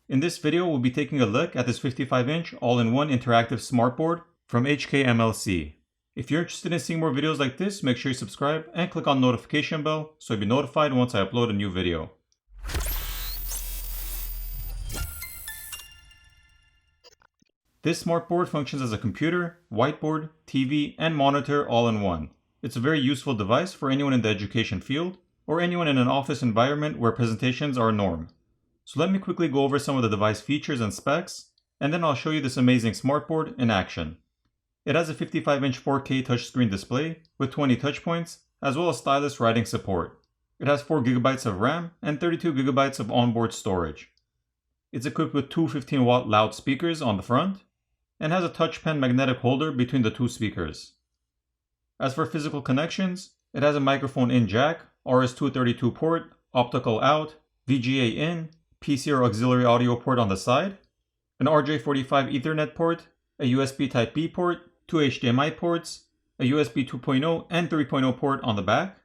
In this video, we'll be taking a look at this 55-inch all-in-one interactive smartboard from HKMLC. If you're interested in seeing more videos like this, make sure you subscribe and click on the notification bell so you'll be notified once I upload a new video. This smartboard functions as a computer, whiteboard, TV, and monitor all in one. It's a very useful device for anyone in the education field or anyone in an office environment where presentations are a norm. So let me quickly go over some of the device features and specs, and then I'll show you this amazing smartboard in action. It has a 55-inch 4K touchscreen display with 20 touch points, as well as stylus writing support. It has 4 GB of RAM and 32 GB of onboard storage. It's equipped with two 15-watt loudspeakers on the front, and has a touch pen magnetic holder between the two speakers. As for physical connections, it has a microphone in jack, RS-232 port, optical out, VGA in, PC or auxiliary audio port on the side, an RJ45 Ethernet port, a USB Type-B port, two HDMI ports, a USB 2.0 and 3.0 port on the back,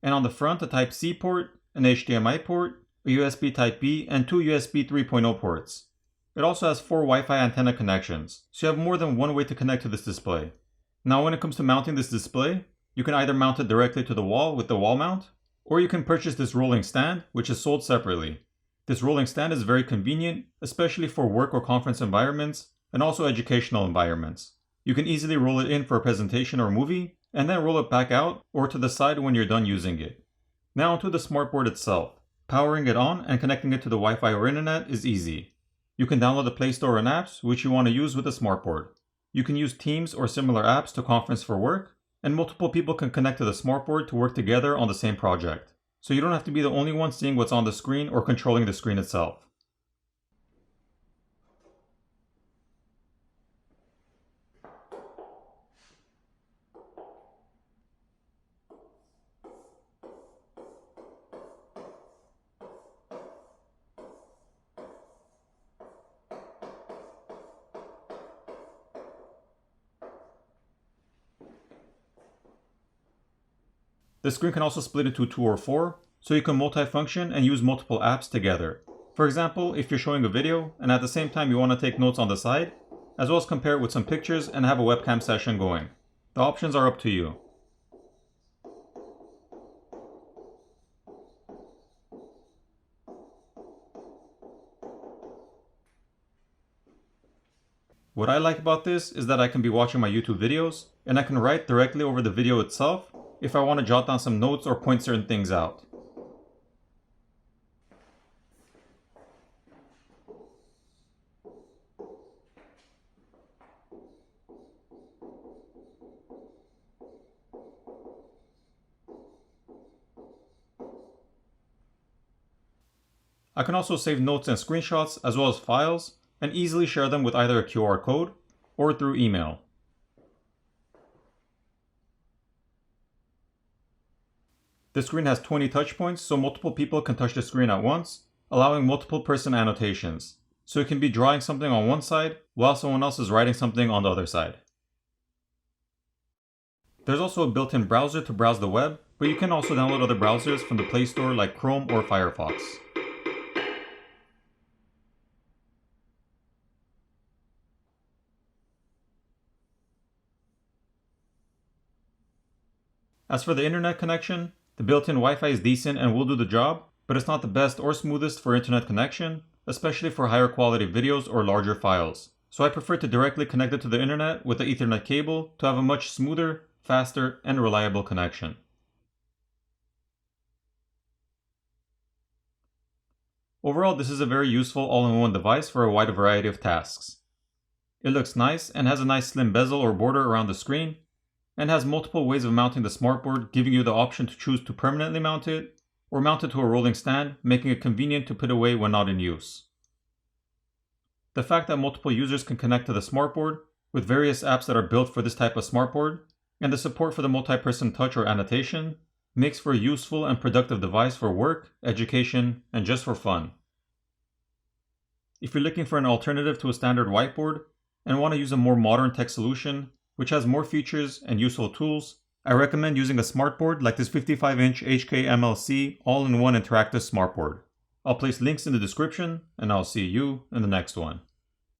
and on the front a Type-C port, an HDMI port, a USB Type-B, and two USB 3.0 ports. It also has 4 Wi-Fi antenna connections, so you have more than one way to connect to this display. Now when it comes to mounting this display, you can either mount it directly to the wall with the wall mount, or you can purchase this rolling stand, which is sold separately. This rolling stand is very convenient, especially for work or conference environments, and also educational environments. You can easily roll it in for a presentation or movie, and then roll it back out or to the side when you're done using it. Now onto the smartboard itself. Powering it on and connecting it to the Wi-Fi or internet is easy. You can download the Play Store and apps which you want to use with the smartboard. You can use Teams or similar apps to conference for work, and multiple people can connect to the smartboard to work together on the same project. So you don't have to be the only one seeing what's on the screen or controlling the screen itself. The screen can also split into 2 or 4, so you can multifunction and use multiple apps together. For example, if you're showing a video and at the same time you want to take notes on the side, as well as compare it with some pictures and have a webcam session going. The options are up to you. What I like about this is that I can be watching my YouTube videos and I can write directly over the video itself if I want to jot down some notes or point certain things out. I can also save notes and screenshots as well as files and easily share them with either a QR code or through email. The screen has 20 touch points, so multiple people can touch the screen at once, allowing multiple person annotations. So you can be drawing something on one side while someone else is writing something on the other side. There's also a built-in browser to browse the web, but you can also download other browsers from the Play Store like Chrome or Firefox. As for the internet connection, the built-in Wi-Fi is decent and will do the job, but it's not the best or smoothest for internet connection, especially for higher quality videos or larger files. So I prefer to directly connect it to the internet with the Ethernet cable to have a much smoother, faster, and reliable connection. Overall, this is a very useful all-in-one device for a wide variety of tasks. It looks nice and has a nice slim bezel or border around the screen, and has multiple ways of mounting the smartboard, giving you the option to choose to permanently mount it or mount it to a rolling stand, making it convenient to put away when not in use. The fact that multiple users can connect to the smartboard with various apps that are built for this type of smartboard, and the support for the multi-person touch or annotation, makes for a useful and productive device for work, education, and just for fun. If you're looking for an alternative to a standard whiteboard and want to use a more modern tech solution, which has more features and useful tools, I recommend using a smartboard like this 55-inch HKMLC all-in-one interactive smartboard. I'll place links in the description, and I'll see you in the next one.